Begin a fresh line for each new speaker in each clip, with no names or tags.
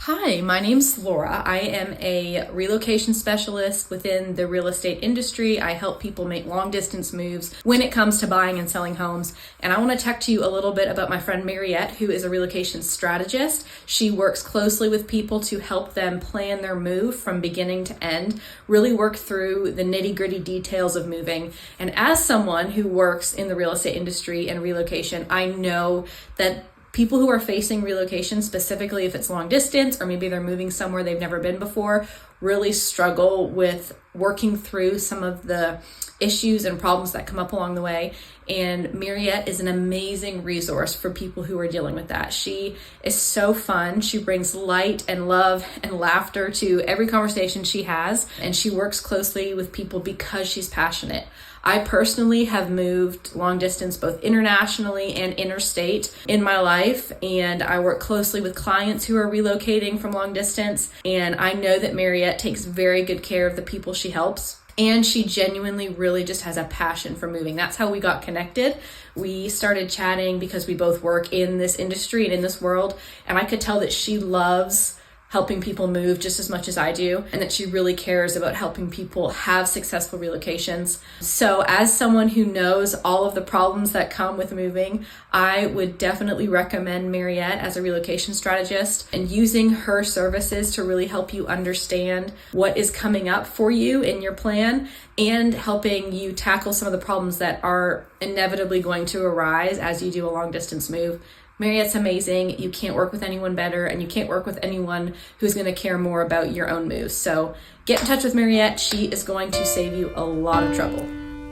Hi, my name's Laura. I am a relocation specialist within the real estate industry. I help people make long distance moves when it comes to buying and selling homes. And I want to talk to you a little bit about my friend Mariette, who is a relocation strategist. She works closely with people to help them plan their move from beginning to end, really work through the nitty-gritty details of moving. And as someone who works in the real estate industry and relocation, I know that people who are facing relocation, specifically if it's long distance or maybe they're moving somewhere they've never been before, really struggle with working through some of the issues and problems that come up along the way. And Mariette is an amazing resource for people who are dealing with that. She is so fun. She brings light and love and laughter to every conversation she has, and she works closely with people because she's passionate. I personally have moved long distance, both internationally and interstate in my life, and I work closely with clients who are relocating from long distance, and I know that Mariette takes very good care of the people she helps. And she genuinely really just has a passion for moving. That's how we got connected. We started chatting because we both work in this industry and in this world. And I could tell that she loves helping people move just as much as I do, and that she really cares about helping people have successful relocations. So as someone who knows all of the problems that come with moving, I would definitely recommend Mariette as a relocation strategist and using her services to really help you understand what is coming up for you in your plan and helping you tackle some of the problems that are inevitably going to arise as you do a long distance move. Mariette's amazing. You can't work with anyone better, and you can't work with anyone who's going to care more about your own moves. So get in touch with Mariette. She is going to save you a lot of trouble.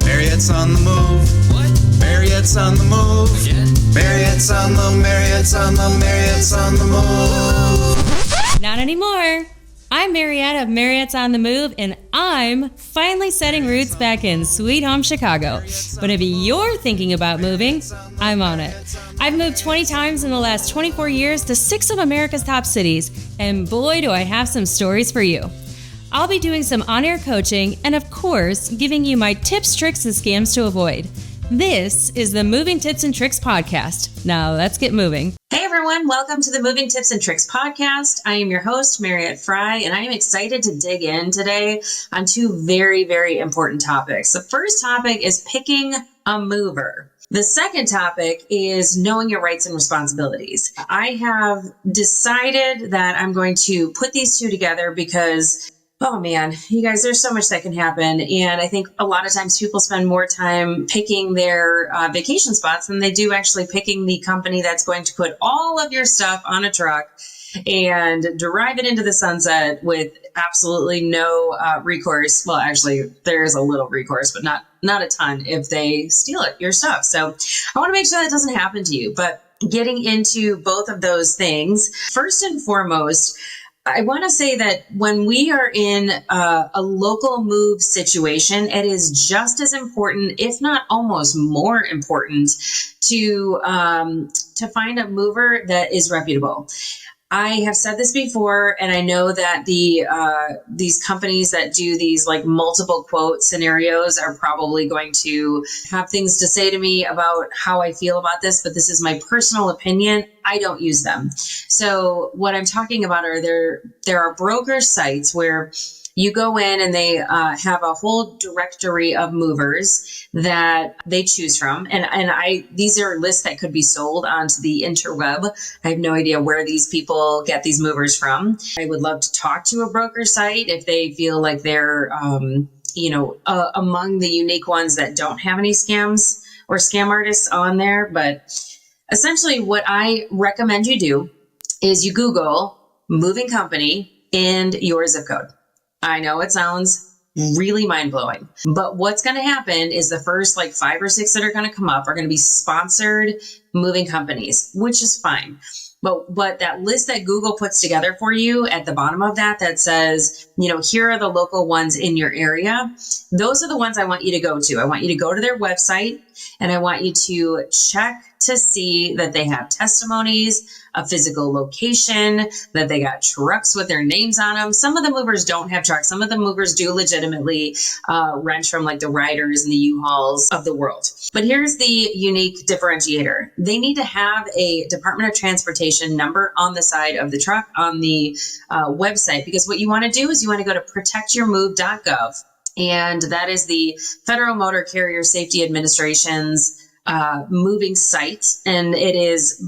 Mariette's on the move. What? Mariette's on the move. Again? Mariette's on the move.
Not anymore. I'm Mariette of Mariette's on the Move, and I'm finally setting roots back in Sweet Home Chicago. But if you're thinking about moving, I'm on it. I've moved 20 times in the last 24 years to 6 of America's top cities, and boy, do I have some stories for you. I'll be doing some on-air coaching and, of course, giving you my tips, tricks, and scams to avoid. This is the Moving Tips and Tricks podcast. Now let's get moving.
Hey everyone, welcome to the Moving Tips and Tricks podcast. I am your host, Mariette Frey, and I am excited to dig in today on 2 very, very important topics. The first topic is picking a mover. The second topic is knowing your rights and responsibilities. I have decided that I'm going to put these 2 together because oh man, you guys, there's so much that can happen. And I think a lot of times people spend more time picking their vacation spots than they do actually picking the company that's going to put all of your stuff on a truck and drive it into the sunset with absolutely no recourse. Well, actually, there's a little recourse, but not a ton if they steal your stuff. So I want to make sure that doesn't happen to you. But getting into both of those things, first and foremost, I want to say that when we are in a local move situation, it is just as important, if not almost more important, to find a mover that is reputable. I have said this before, and I know that these companies that do these like multiple quote scenarios are probably going to have things to say to me about how I feel about this, but this is my personal opinion. I don't use them. So what I'm talking about are there are broker sites where you go in and they have a whole directory of movers that they choose from. And these are lists that could be sold onto the interweb. I have no idea where these people get these movers from. I would love to talk to a broker site if they feel like they're, among the unique ones that don't have any scams or scam artists on there. But essentially what I recommend you do is you Google moving company and your zip code. I know it sounds really mind-blowing, but what's going to happen is the first 5 or 6 that are going to come up are going to be sponsored moving companies, which is fine. But that list that Google puts together for you at the bottom of that says, here are the local ones in your area. Those are the ones I want you to go to. I want you to go to their website and I want you to check to see that they have testimonies a physical location, that they got trucks with their names on them. Some of the movers don't have trucks. Some of the movers do legitimately rent from like the Riders and the U-Hauls of the world. But here's the unique differentiator. They need to have a Department of Transportation number on the side of the truck on the website, because what you want to do is you want to go to protectyourmove.gov. And that is the Federal Motor Carrier Safety Administration's moving site. And it is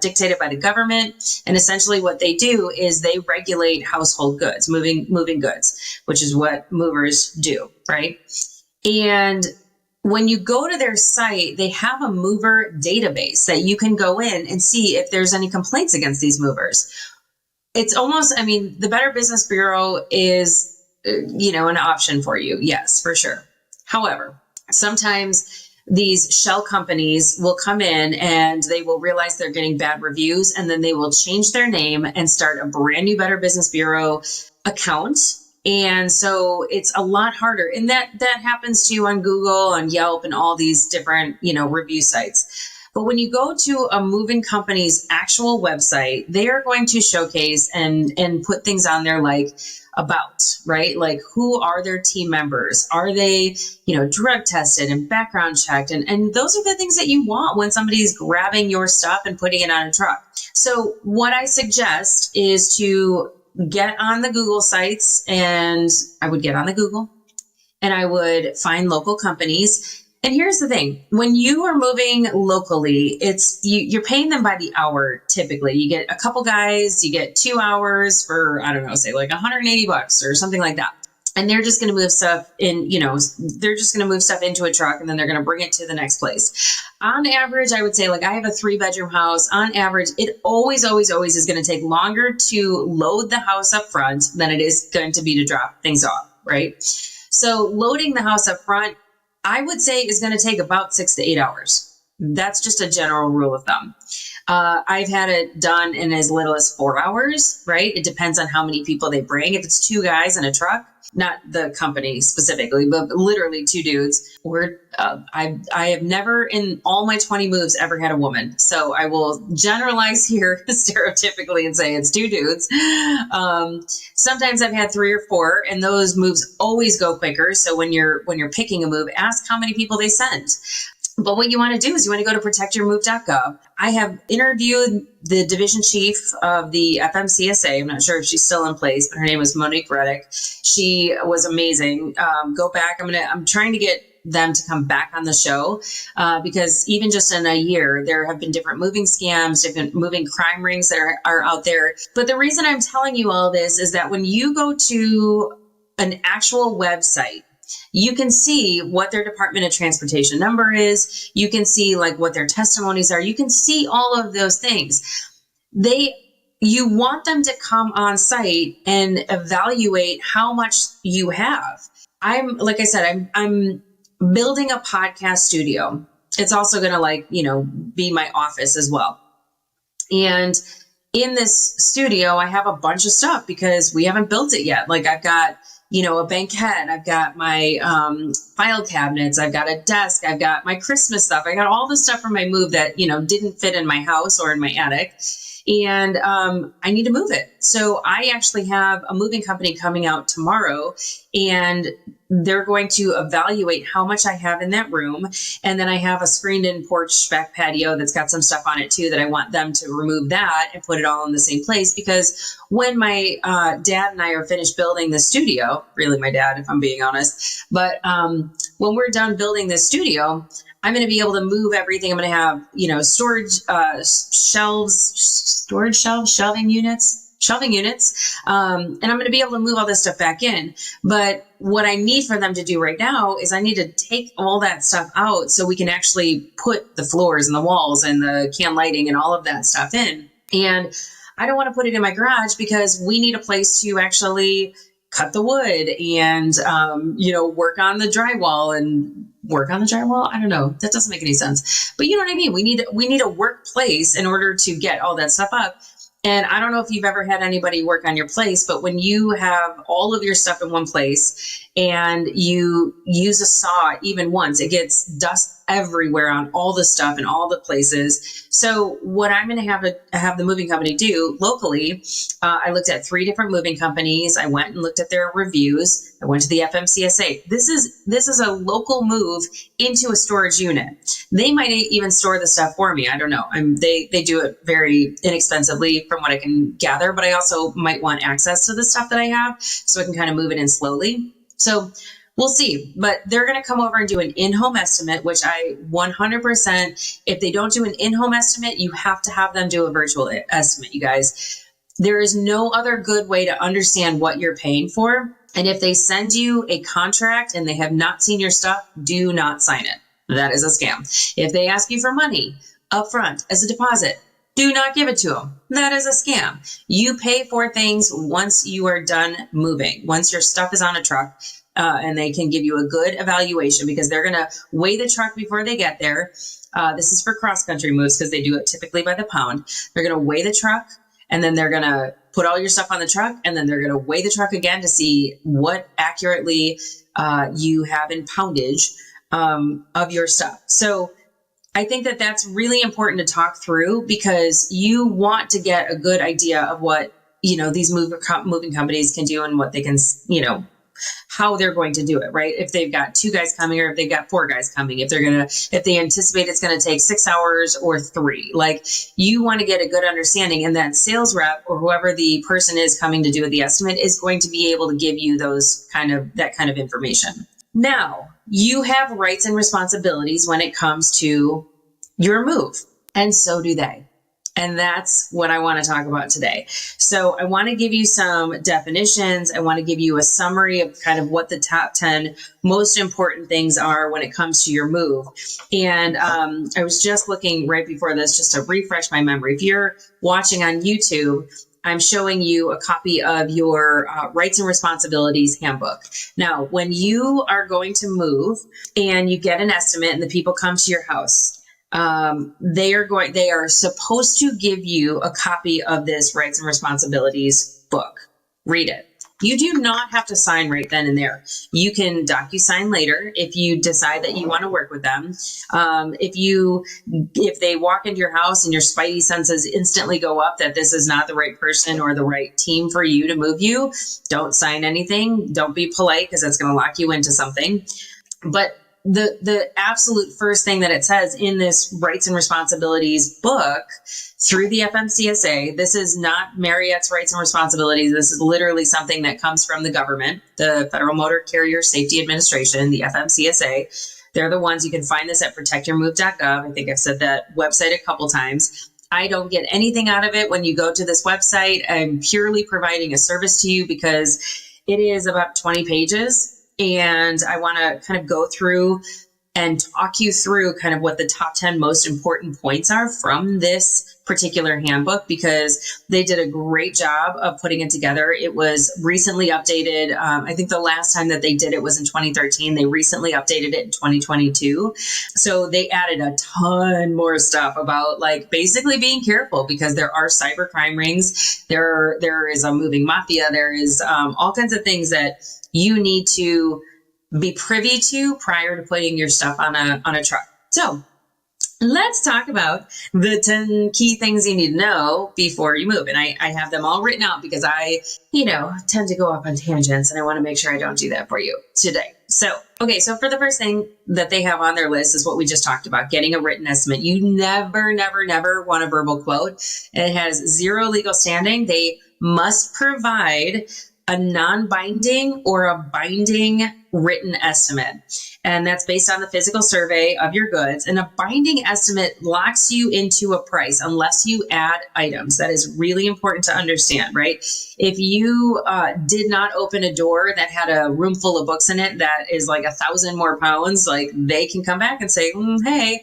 dictated by the government. And essentially what they do is they regulate household goods, moving goods, which is what movers do, right? And when you go to their site, they have a mover database that you can go in and see if there's any complaints against these movers. It's almost, I mean, the Better Business Bureau is an option for you. Yes, for sure. However, sometimes these shell companies will come in and they will realize they're getting bad reviews, and then they will change their name and start a brand new Better Business Bureau account. And so it's a lot harder. And that happens to you on Google, on Yelp, and all these different, review sites. But when you go to a moving company's actual website, they are going to showcase and put things on there like about, right? Like, who are their team members? Are they, drug tested and background checked? And those are the things that you want when somebody's grabbing your stuff and putting it on a truck. So what I suggest is to get on the Google sites, and I would get on the Google and I would find local companies. And here's the thing, when you are moving locally, you're paying them by the hour. Typically you get a couple guys, you get 2 hours for, I don't know, say like $180 or something like that. And they're just going to move stuff in, they're just going to move stuff into a truck, and then they're going to bring it to the next place. On average, I would say, like, I have a 3-bedroom house. On average, it always is going to take longer to load the house up front than it is going to be to drop things off, right? So loading the house up front, I would say, is going to take about 6 to 8 hours. That's just a general rule of thumb. I've had it done in as little as 4 hours, right? It depends on how many people they bring. If it's 2 guys in a truck, not the company specifically, but literally 2 dudes, I have never in all my 20 moves ever had a woman. So I will generalize here stereotypically and say it's 2 dudes. Sometimes I've had 3 or 4, and those moves always go quicker. So when you're picking a move, ask how many people they sent. But what you want to do is you want to go to protectyourmove.gov. I have interviewed the division chief of the FMCSA. I'm not sure if she's still in place, but her name was Monique Reddick. She was amazing. Go back. I'm trying to get them to come back on the show because even just in a year, there have been different moving scams, different moving crime rings that are out there. But the reason I'm telling you all this is that when you go to an actual website, you can see what their Department of Transportation number is. You can see like what their testimonies are. You can see all of those things. You want them to come on site and evaluate how much you have. I'm building a podcast studio. It's also going to be my office as well. And in this studio, I have a bunch of stuff because we haven't built it yet. Like, I've got a banquette. I've got my file cabinets. I've got a desk. I've got my Christmas stuff. I got all the stuff from my move that, didn't fit in my house or in my attic. And I need to move it. So I actually have a moving company coming out tomorrow, and they're going to evaluate how much I have in that room. And then I have a screened in porch back patio that's got some stuff on it too, that I want them to remove that and put it all in the same place. Because when my dad and I are finished building the studio, really my dad, if I'm being honest, but when we're done building this studio, I'm going to be able to move everything. I'm going to have, storage shelving units. And I'm going to be able to move all this stuff back in. But what I need for them to do right now is I need to take all that stuff out so we can actually put the floors and the walls and the can lighting and all of that stuff in. And I don't want to put it in my garage because we need a place to actually cut the wood and, work on the drywall and work on the drywall. I don't know. That doesn't make any sense, but you know what I mean? We need a workplace in order to get all that stuff up. And I don't know if you've ever had anybody work on your place, but when you have all of your stuff in one place and you use a saw even once, it gets dust everywhere on all the stuff and all the places. So what I'm going to have the moving company do locally, I looked at 3 different moving companies. I went and looked at their reviews. I went to the FMCSA. This is a local move into a storage unit. They might even store the stuff for me. I don't know. They do it very inexpensively from what I can gather, but I also might want access to the stuff that I have so I can kind of move it in slowly. So we'll see, but they're going to come over and do an in-home estimate, which I 100%, if they don't do an in-home estimate, you have to have them do a virtual estimate, you guys. There is no other good way to understand what you're paying for. And if they send you a contract and they have not seen your stuff, do not sign it. That is a scam. If they ask you for money up front as a deposit, do not give it to them. That is a scam. You pay for things once you are done moving, once your stuff is on a truck. And they can give you a good evaluation because they're going to weigh the truck before they get there. This is for cross-country moves because they do it typically by the pound. They're going to weigh the truck, and then they're going to put all your stuff on the truck, and then they're going to weigh the truck again to see what accurately you have in poundage of your stuff. So I think that that's really important to talk through because you want to get a good idea of what, these moving companies can do and what they can, how they're going to do it, right? If they've got 2 guys coming or if they've got 4 guys coming, if they anticipate it's going to take 6 hours or 3, like you want to get a good understanding, and that sales rep or whoever the person is coming to do the estimate is going to be able to give you that kind of information. Now, you have rights and responsibilities when it comes to your move, and so do they. And that's what I want to talk about today. So I want to give you some definitions. I want to give you a summary of kind of what the top 10 most important things are when it comes to your move. And I was just looking right before this just to refresh my memory. If you're watching on YouTube, I'm showing you a copy of your rights and responsibilities handbook. Now, when you are going to move and you get an estimate and the people come to your house, they are supposed to give you a copy of this rights and responsibilities book. Read it. You do not have to sign right then and there. You can DocuSign later if you decide that you want to work with them. If they walk into your house and your spidey senses instantly go up that this is not the right person or the right team for you to move you, don't sign anything. Don't be polite because that's going to lock you into something. But the absolute first thing that it says in this rights and responsibilities book through the FMCSA, this is not Mariette's rights and responsibilities. This is literally something that comes from the government, the Federal Motor Carrier Safety Administration, the FMCSA. They're the ones. You can find this at protectyourmove.gov. I think I've said that website a couple times. I don't get anything out of it when you go to this website. I'm purely providing a service to you because it is about 20 pages. And I want to kind of go through and talk you through kind of what the top 10 most important points are from this particular handbook because they did a great job of putting it together. It was recently updated. I think the last time that they did it was in 2013. They recently updated it in 2022. So they added a ton more stuff about like basically being careful because there are cybercrime rings. There is a moving mafia. There is all kinds of things that you need to be privy to prior to putting your stuff on a truck. So let's talk about the 10 key things you need to know before you move. And I have them all written out because I, tend to go off on tangents and I want to make sure I don't do that for you today. So for the first thing that they have on their list is what we just talked about, getting a written estimate. You never, never, never want a verbal quote. It has zero legal standing. They must provide a non-binding or a binding written estimate. And that's based on the physical survey of your goods. And a binding estimate locks you into a price unless you add items. That is really important to understand, right? If you did not open a door that had a room full of books in it that is like 1,000 more pounds, like they can come back and say, hey,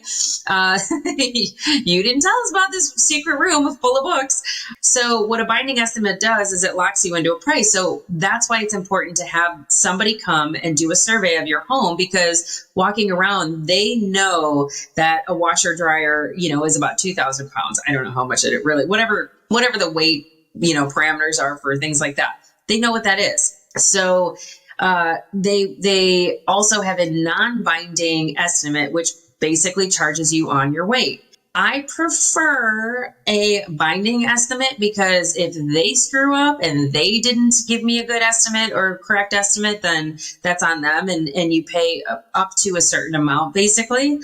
you didn't tell us about this secret room full of books. So what a binding estimate does is it locks you into a price. So that's why it's important to have somebody come and do a survey of your home because walking around, they know that a washer dryer, is about 2,000 pounds. I don't know how much it really, whatever the weight, parameters are for things like that. They know what that is. So They also have a non-binding estimate, which basically charges you on your weight. I prefer a binding estimate because if they screw up and they didn't give me a good estimate or correct estimate, then that's on them, and you pay up to a certain amount basically.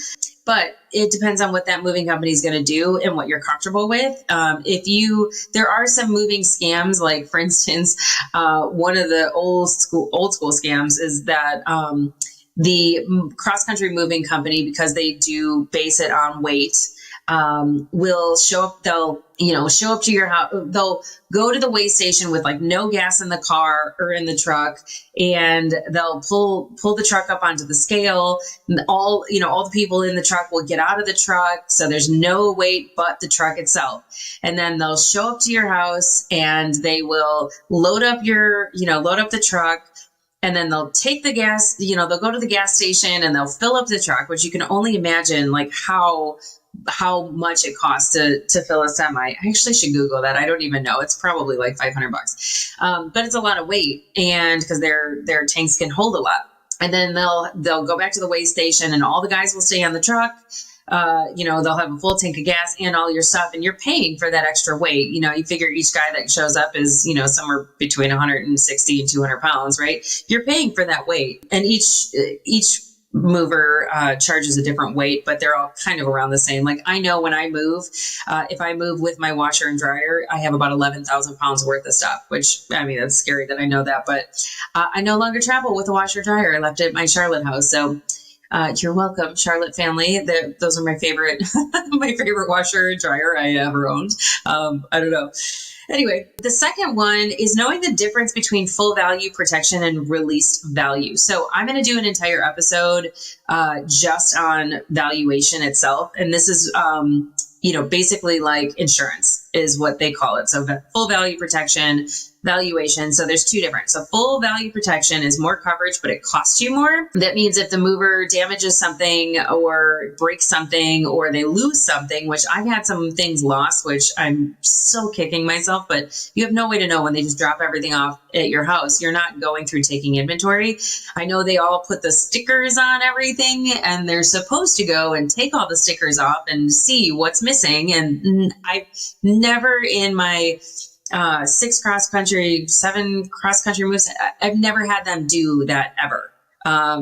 But it depends on what that moving company is going to do and what you're comfortable with. There are some moving scams, like for instance, one of the old school scams is that the cross-country moving company, because they do base it on weight, will show up. They'll show up to your house. They'll go to the weigh station with like no gas in the car or in the truck, and they'll pull the truck up onto the scale. And all the people in the truck will get out of the truck, so there's no weight but the truck itself. And then they'll show up to your house and they will load up the truck. And then they'll take the gas, they'll go to the gas station and they'll fill up the truck, which you can only imagine like how much it costs to fill a semi. I actually should Google that. I don't even know. It's probably like $500. But it's a lot of weight, and because their tanks can hold a lot. And then they'll go back to the weigh station and all the guys will stay on the truck. They'll have a full tank of gas and all your stuff, and you're paying for that extra weight. You figure each guy that shows up is, somewhere between 160 and 200 pounds, right? You're paying for that weight, and each mover charges a different weight, but they're all kind of around the same. Like I know when I move, if I move with my washer and dryer, I have about 11,000 pounds worth of stuff, which, I mean, that's scary that I know that, but I no longer travel with a washer dryer. I left it at my Charlotte house. So you're welcome, Charlotte family. Those are my favorite, my favorite washer and dryer I ever owned. I don't know. Anyway, the second one is knowing the difference between full value protection and released value. So I'm going to do an entire episode just on valuation itself. And this is, basically like insurance is what they call it. So full value protection, valuation. So there's two different. So full value protection is more coverage, but it costs you more. That means if the mover damages something or breaks something or they lose something, which I've had some things lost, which I'm still kicking myself, but you have no way to know when they just drop everything off at your house. You're not going through taking inventory. I know they all put the stickers on everything, and they're supposed to go and take all the stickers off and see what's missing. And I've never in my 7 cross-country moves, I've never had them do that ever.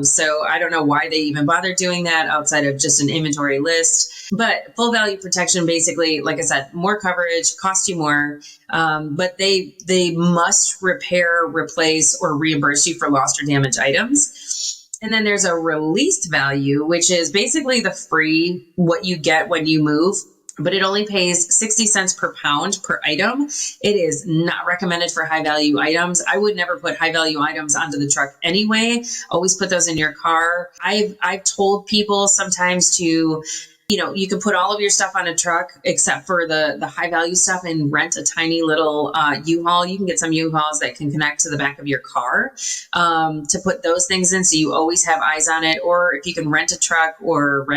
So I don't know why they even bother doing that outside of just an inventory list. But full value protection, basically, like I said, more coverage, cost you more, but they must repair, replace, or reimburse you for lost or damaged items. And then there's a released value, which is basically the free, what you get when you move, but it only pays 60 cents per pound per item. It is not recommended for high value items. I would never put high value items onto the truck anyway. Always put those in your car. I've told people sometimes to, you can put all of your stuff on a truck except for the high value stuff and rent a tiny little U-Haul. You can get some U-Hauls that can connect to the back of your car to put those things in, so you always have eyes on it. Or if you can rent a truck or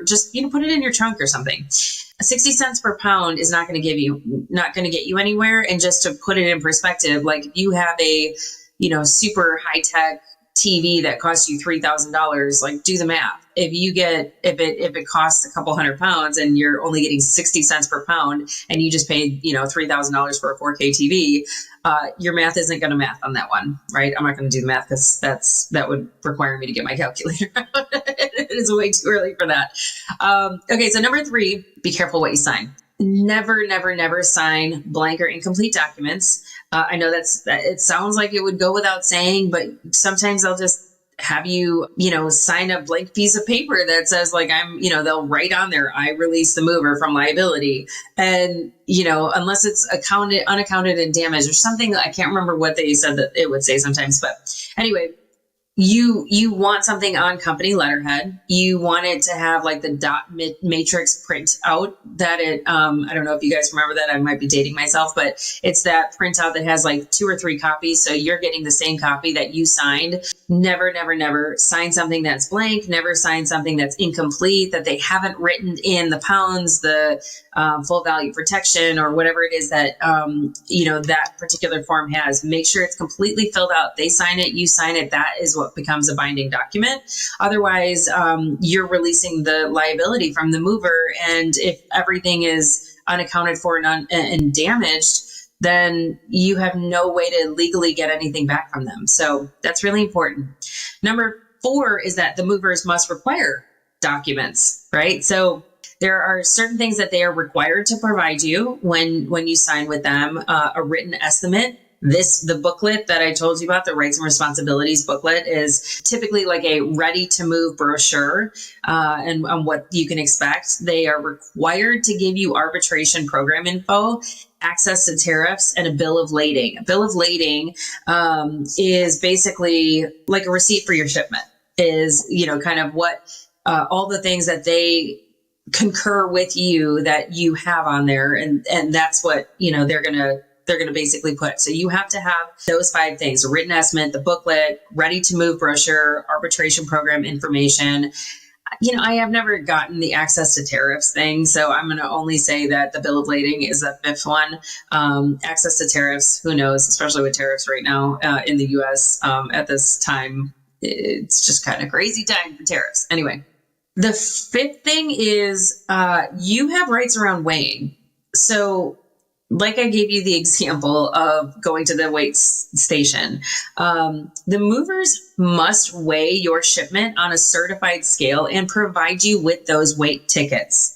just put it in your trunk or something. 60 cents per pound is not going to get you anywhere. And just to put it in perspective, like if you have a super high tech TV that costs you $3,000, like do the math. If it costs a couple £100 and you're only getting 60 cents per pound and you just paid, $3,000 for a 4K TV, your math isn't going to math on that one, right? I'm not going to do the math because that would require me to get my calculator out. It is way too early for that. Okay. So number 3, be careful what you sign. Never, never, never sign blank or incomplete documents. I know it sounds like it would go without saying, but sometimes they'll just have you, sign a blank piece of paper that says like, they'll write on there, I release the mover from liability. And, unless it's unaccounted and damaged or something, I can't remember what they said that it would say sometimes, but anyway, you want something on company letterhead. You want it to have like the dot matrix print out that it, I don't know if you guys remember that. I might be dating myself, but it's that printout that has like 2 or 3 copies. So you're getting the same copy that you signed. Never, never, never sign something that's blank. Never sign something that's incomplete, that they haven't written in the pounds, the full value protection, or whatever it is that, that particular form has. Make sure it's completely filled out. They sign it, you sign it. That is what becomes a binding document. Otherwise, you're releasing the liability from the mover. And if everything is unaccounted for and damaged, then you have no way to legally get anything back from them. So that's really important. Number 4 is that the movers must require documents, right? So there are certain things that they are required to provide you when you sign with them. A written estimate. The booklet that I told you about, the rights and responsibilities booklet, is typically like a ready to move brochure and on what you can expect. They are required to give you arbitration program info, access to tariffs, and a bill of lading. A bill of lading is basically like a receipt for your shipment, is, kind of what all the things that they concur with you that you have on there. And that's what, they're going to basically put. So you have to have those 5 things: a written estimate, the booklet, ready to move brochure, arbitration program information. I have never gotten the access to tariffs thing, so I'm going to only say that the bill of lading is the 5th one. Access to tariffs, who knows, especially with tariffs right now in the US at this time. It's just kind of crazy time for tariffs. Anyway, the 5th thing is you have rights around weighing. So like I gave you the example of going to the weight station, the movers must weigh your shipment on a certified scale and provide you with those weight tickets.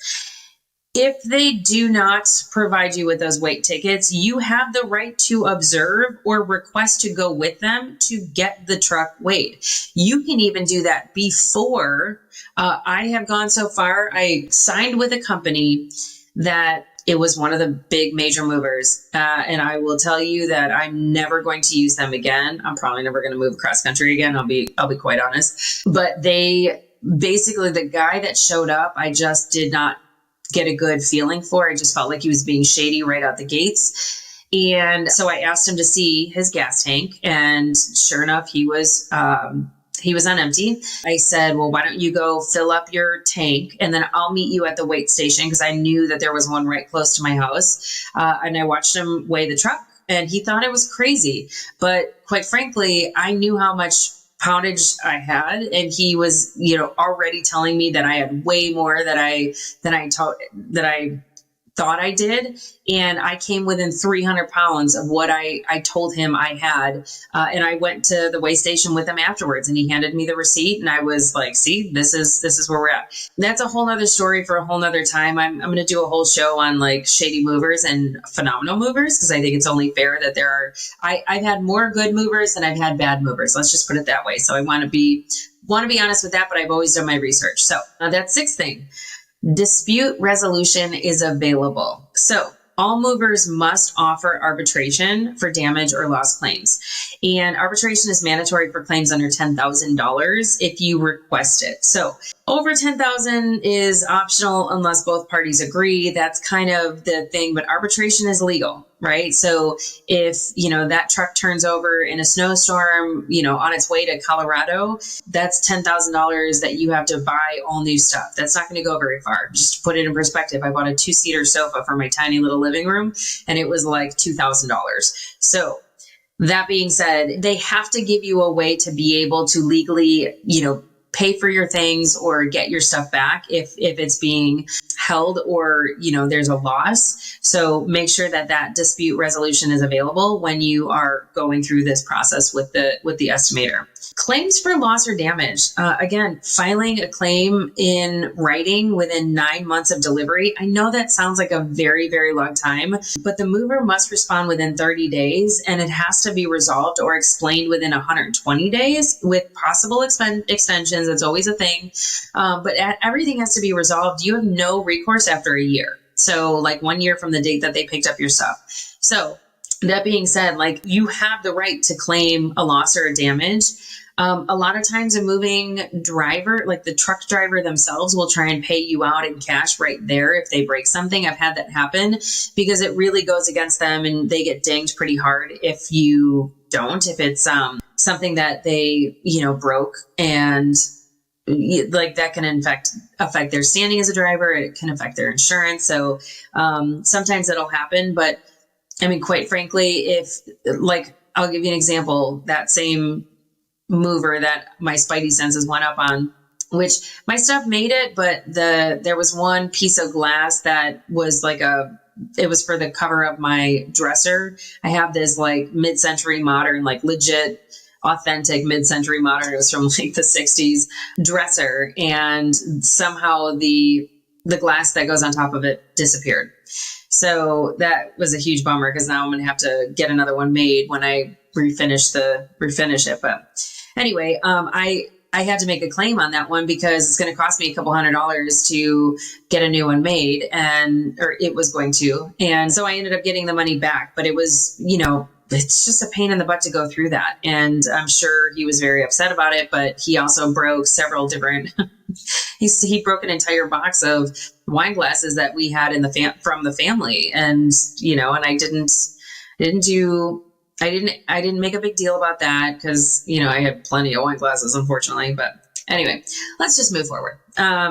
If they do not provide you with those weight tickets, you have the right to observe or request to go with them to get the truck weighed. You can even do that before. I have gone so far. I signed with a company that it was one of the big major movers. And I will tell you that I'm never going to use them again. I'm probably never going to move across country again. I'll be quite honest. But they basically, the guy that showed up, I just did not get a good feeling for. I just felt like he was being shady right out the gates. And so I asked him to see his gas tank, and sure enough, he was on empty. I said, well, why don't you go fill up your tank, and then I'll meet you at the weight station, because I knew that there was one right close to my house. And I watched him weigh the truck, and he thought it was crazy. But quite frankly, I knew how much poundage I had, and he was, already telling me that I had way more than I thought I did. And I came within 300 pounds of what I told him I had. And I went to the weigh station with him afterwards, and he handed me the receipt, and I was like, see, this is where we're at. And that's a whole nother story for a whole nother time. I'm going to do a whole show on like shady movers and phenomenal movers, because I think it's only fair that I've had more good movers than I've had bad movers. Let's just put it that way. So I want to be honest with that, but I've always done my research. So that's 6th thing. Dispute resolution is available. So all movers must offer arbitration for damage or loss claims. And arbitration is mandatory for claims under $10,000 if you request it. So over $10,000 is optional unless both parties agree. That's kind of the thing, but arbitration is legal, right? So if, that truck turns over in a snowstorm, on its way to Colorado, that's $10,000 that you have to buy all new stuff. That's not going to go very far. Just to put it in perspective, I bought a 2-seater sofa for my tiny little living room, and it was like $2,000. So that being said, they have to give you a way to be able to legally, pay for your things or get your stuff back if it's being held or, there's a loss. So make sure that dispute resolution is available when you are going through this process with the estimator. Claims for loss or damage. Again, filing a claim in writing within 9 months of delivery. I know that sounds like a very, very long time, but the mover must respond within 30 days, and it has to be resolved or explained within 120 days with possible extensions. That's always a thing. But everything has to be resolved. You have no recourse after a year. So like 1 year from the date that they picked up your stuff. So that being said, like, you have the right to claim a loss or a damage. A lot of times a moving driver, like the truck driver themselves, will try and pay you out in cash right there if they break something. I've had that happen because it really goes against them and they get dinged pretty hard if you don't, if it's something that they, broke, and like that can affect their standing as a driver. It can affect their insurance. So sometimes that'll happen. But I mean, quite frankly, I'll give you an example, that same mover that my spidey senses went up on, which my stuff made it, but there was one piece of glass that was it was for the cover of my dresser. I have this like mid-century modern, like legit authentic mid-century modern. It was from like the 60s dresser. And somehow the glass that goes on top of it disappeared. So that was a huge bummer because now I'm going to have to get another one made when I refinish it. But anyway, I had to make a claim on that one because it's going to cost me a couple $100 to get a new one made, or it was going to. And so I ended up getting the money back, but it was, it's just a pain in the butt to go through that. And I'm sure he was very upset about it, but he also broke several different, he broke an entire box of wine glasses that we had from the family. And, and I didn't make a big deal about that because, I had plenty of wine glasses, unfortunately. But anyway, let's just move forward.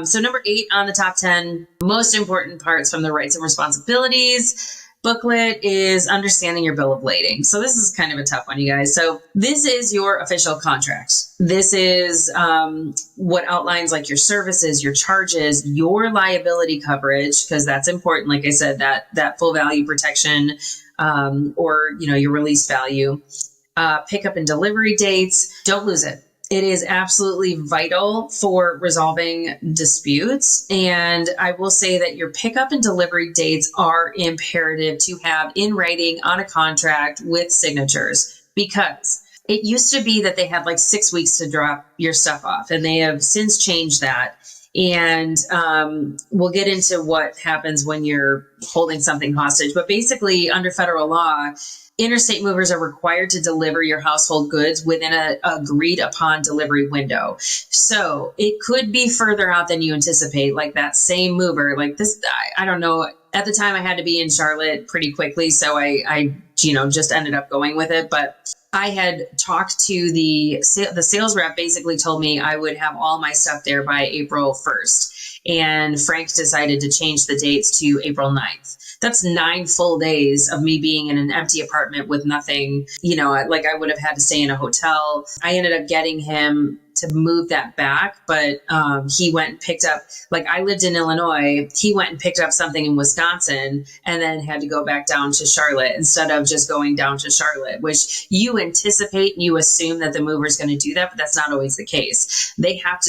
So number 8 on the top 10 most important parts from the rights and responsibilities booklet is understanding your bill of lading. So this is kind of a tough one, you guys. So this is your official contract. This is what outlines like your services, your charges, your liability coverage, because that's important. Like I said, that full value protection, or, your release value, pickup and delivery dates. Don't lose it. It is absolutely vital for resolving disputes. And I will say that your pickup and delivery dates are imperative to have in writing on a contract with signatures, because it used to be that they had like 6 weeks to drop your stuff off, and they have since changed that. And we'll get into what happens when you're holding something hostage. But basically, under federal law, interstate movers are required to deliver your household goods within an agreed upon delivery window. So it could be further out than you anticipate, like that same mover, like this, I don't know. At the time I had to be in Charlotte pretty quickly. So I just ended up going with it. But I had talked to the sales rep, basically told me I would have all my stuff there by April 1st. And Frank decided to change the dates to April 9th. That's 9 full days of me being in an empty apartment with nothing, like I would have had to stay in a hotel. I ended up getting him to move that back, but he went and picked up, like I lived in Illinois, he went and picked up something in Wisconsin and then had to go back down to Charlotte instead of just going down to Charlotte, which you anticipate and you assume that the mover is going to do that, but that's not always the case. They have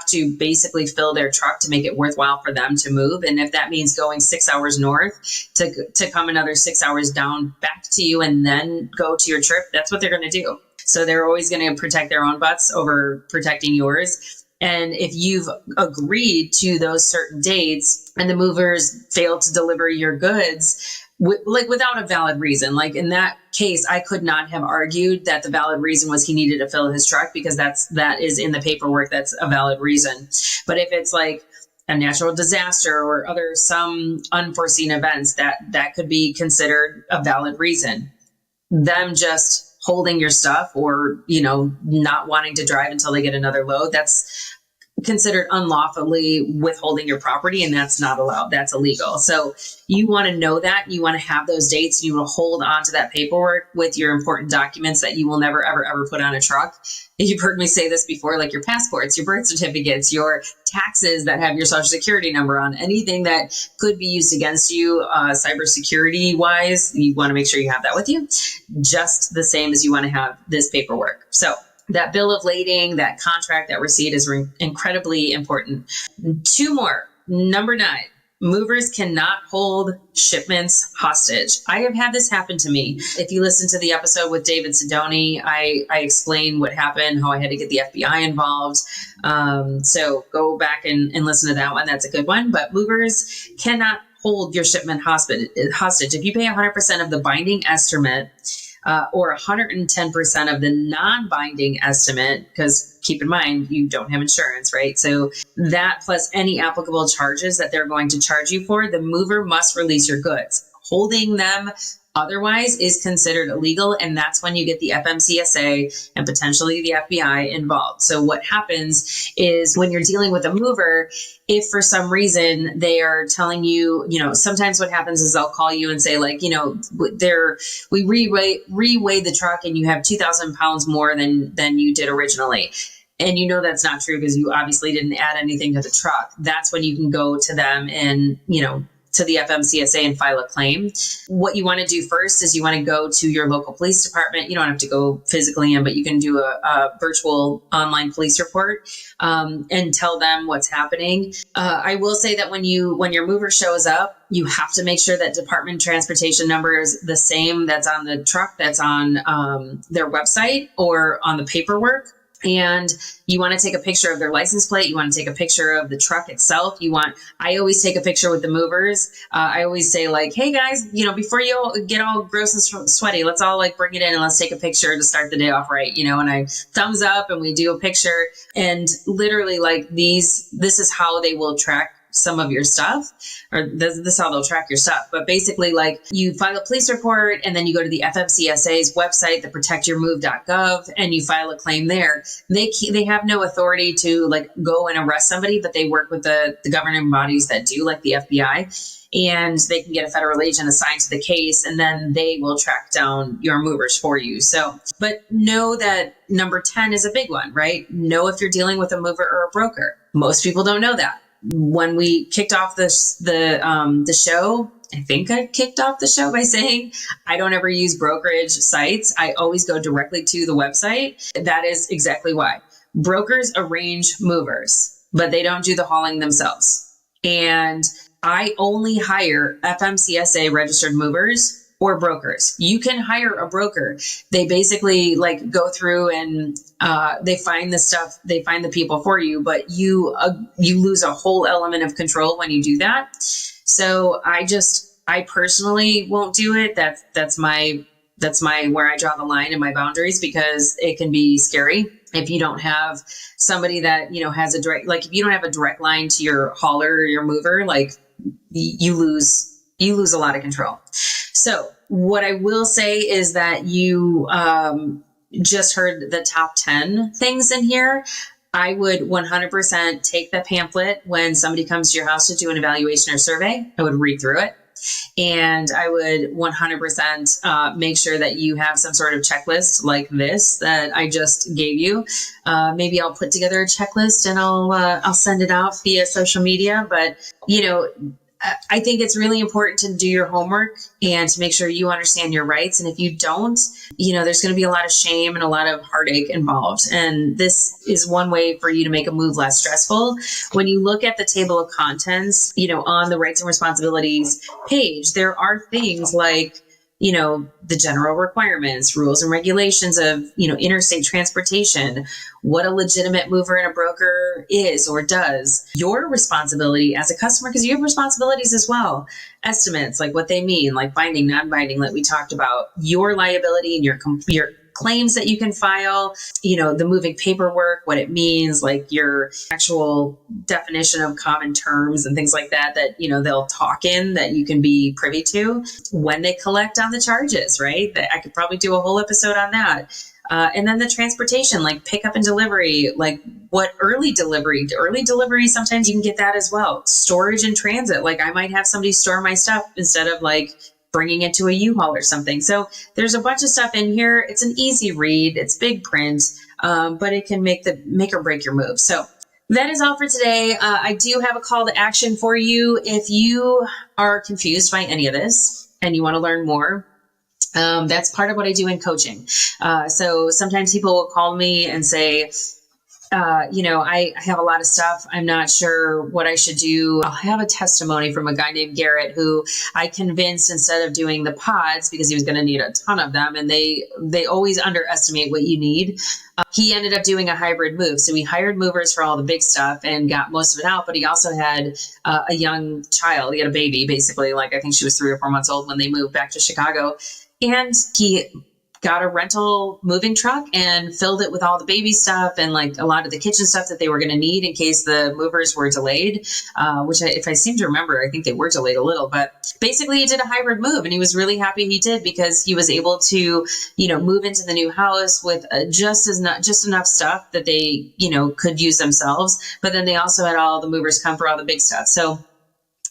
to basically fill their truck to make it worthwhile for them to move. And if that means going 6 hours north to come another 6 hours down back to you and then go to your trip, that's what they're going to do. So they're always going to protect their own butts over protecting yours. And if you've agreed to those certain dates and the movers fail to deliver your goods, without a valid reason, like in that case, I could not have argued that the valid reason was he needed to fill his truck, because that is in the paperwork. That's a valid reason. But if it's like a natural disaster or some unforeseen events, that could be considered a valid reason. Them just holding your stuff or, not wanting to drive until they get another load, that's considered unlawfully withholding your property, and that's not allowed. That's illegal. So you want to know that. You want to have those dates. You will hold on to that paperwork with your important documents that you will never, ever, ever put on a truck. You've heard me say this before, like your passports, your birth certificates, your taxes that have your social security number on, anything that could be used against you, cybersecurity wise, you want to make sure you have that with you, just the same as you want to have this paperwork. So that bill of lading, that contract, that receipt is incredibly important. 2 more. Number 9, movers cannot hold shipments hostage. I have had this happen to me. If you listen to the episode with David Sidoni, I explained what happened, how I had to get the FBI involved. So go back and listen to that one. That's a good one. But movers cannot hold your shipment hostage. If you pay 100% of the binding estimate, or 110% of the non-binding estimate, because keep in mind, you don't have insurance, right? So that plus any applicable charges that they're going to charge you for, the mover must release your goods. Holding them otherwise is considered illegal, and that's when you get the FMCSA and potentially the FBI involved. So what happens is when you're dealing with a mover, if for some reason they are telling you, sometimes what happens is they'll call you and say like, we reweighed the truck and you have 2,000 pounds more than you did originally. And that's not true because you obviously didn't add anything to the truck. That's when you can go to them and, to the FMCSA and file a claim. What you want to do first is you want to go to your local police department. You don't have to go physically in, but you can do a virtual online police report and tell them what's happening. I will say that when your mover shows up, you have to make sure that department transportation number is the same that's on the truck, that's on their website or on the paperwork. And you want to take a picture of their license plate. You want to take a picture of the truck itself. I always take a picture with the movers. I always say like, hey guys, before you all get all gross and sweaty, let's all like bring it in and let's take a picture to start the day off right. And I thumbs up and we do a picture, and literally like this is how they will track some of your stuff, or this is how they'll track your stuff. But basically, like, you file a police report and then you go to the FMCSA's website, the protectyourmove.gov, and you file a claim there. They have no authority to like go and arrest somebody, but they work with the governing bodies that do, like the FBI, and they can get a federal agent assigned to the case, and then they will track down your movers for you. So, but know that number 10 is a big one, right? Know if you're dealing with a mover or a broker. Most people don't know that. When we kicked off the show, I think I kicked off the show by saying I don't ever use brokerage sites. I always go directly to the website. That is exactly why. Brokers arrange movers, but they don't do the hauling themselves. And I only hire FMCSA registered movers or brokers. You can hire a broker. They basically like go through and they find the stuff, they find the people for you, but you lose a whole element of control when you do that. So I personally won't do it. That's my where I draw the line and my boundaries, because it can be scary if you don't have somebody that has a direct, like if you don't have a direct line to your hauler or your mover, like you lose a lot of control. So what I will say is that you just heard the top 10 things in here. I would 100% take the pamphlet when somebody comes to your house to do an evaluation or survey. I would read through it. And I would 100% make sure that you have some sort of checklist like this that I just gave you. Maybe I'll put together a checklist and I'll send it out via social media. But, I think it's really important to do your homework and to make sure you understand your rights. And if you don't, there's going to be a lot of shame and a lot of heartache involved. And this is one way for you to make a move less stressful. When you look at the table of contents, on the rights and responsibilities page, there are things like, the general requirements, rules and regulations of, interstate transportation, what a legitimate mover and a broker is or does, your responsibility as a customer, because you have responsibilities as well, estimates, like what they mean, like binding, non-binding, like we talked about, your liability and your claims that you can file, the moving paperwork, what it means, like your actual definition of common terms and things like that, they'll talk in that you can be privy to when they collect on the charges, right? That I could probably do a whole episode on that. And then the transportation, like pickup and delivery, like what early delivery, sometimes you can get that as well. Storage and transit. Like I might have somebody store my stuff instead of like bringing it to a U-Haul or something. So there's a bunch of stuff in here. It's an easy read. It's big print, but it can make or break your move. So that is all for today. I do have a call to action for you. If you are confused by any of this and you want to learn more, that's part of what I do in coaching. So sometimes people will call me and say, I have a lot of stuff. I'm not sure what I should do. I'll have a testimony from a guy named Garrett who I convinced, instead of doing the pods, because he was going to need a ton of them, and they always underestimate what you need. He ended up doing a hybrid move. So we hired movers for all the big stuff and got most of it out. But he also had a young child. He had a baby, basically. Like, I think she was 3 or 4 months old when they moved back to Chicago. And he got a rental moving truck and filled it with all the baby stuff and like a lot of the kitchen stuff that they were going to need in case the movers were delayed, if I seem to remember, I think they were delayed a little, but basically he did a hybrid move, and he was really happy he did, because he was able to, move into the new house with just enough stuff that they, could use themselves. But then they also had all the movers come for all the big stuff. So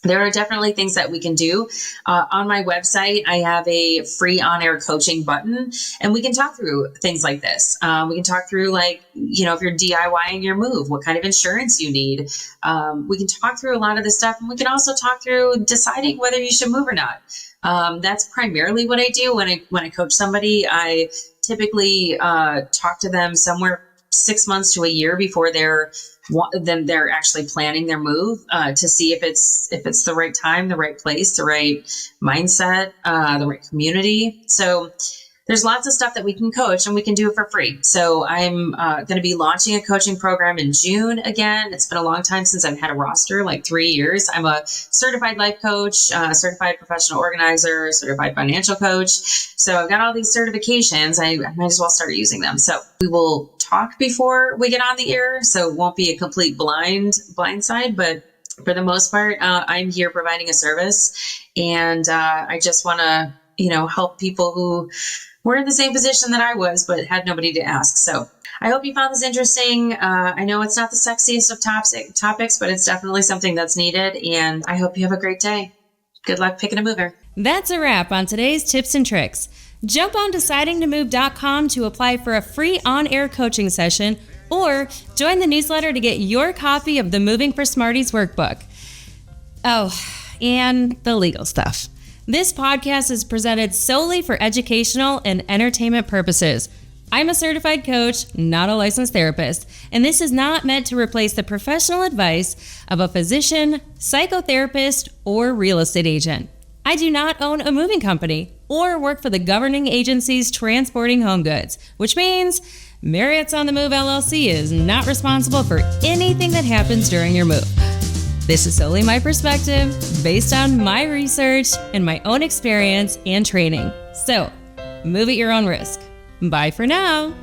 there are definitely things that we can do. On my website, I have a free on-air coaching button, and we can talk through things like this. We can talk through, like, if you're DIYing your move, what kind of insurance you need. We can talk through a lot of this stuff, and we can also talk through deciding whether you should move or not. That's primarily what I do when I coach somebody. I typically talk to them somewhere 6 months to a year before they're actually planning their move, to see if it's the right time, the right place, the right mindset, the right community. So there's lots of stuff that we can coach, and we can do it for free. So I'm going to be launching a coaching program in June again. It's been a long time since I've had a roster, like 3 years. I'm a certified life coach, certified professional organizer, certified financial coach. So I've got all these certifications. I might as well start using them. So we will talk before we get on the air, so it won't be a complete blind side, but for the most part, I'm here providing a service, and I just want to, help people who were in the same position that I was, but had nobody to ask. So I hope you found this interesting. I know it's not the sexiest of topics, but it's definitely something that's needed, and I hope you have a great day. Good luck picking a mover.
That's a wrap on today's tips and tricks. Jump on decidingtomove.com to apply for a free on-air coaching session, or join the newsletter to get your copy of the Moving for Smarties workbook. Oh, and the legal stuff. This podcast is presented solely for educational and entertainment purposes. I'm a certified coach, not a licensed therapist, and this is not meant to replace the professional advice of a physician, psychotherapist, or real estate agent. I do not own a moving company or work for the governing agencies transporting home goods, which means Mariette's on the Move LLC is not responsible for anything that happens during your move. This is solely my perspective based on my research and my own experience and training. So, move at your own risk. Bye for now.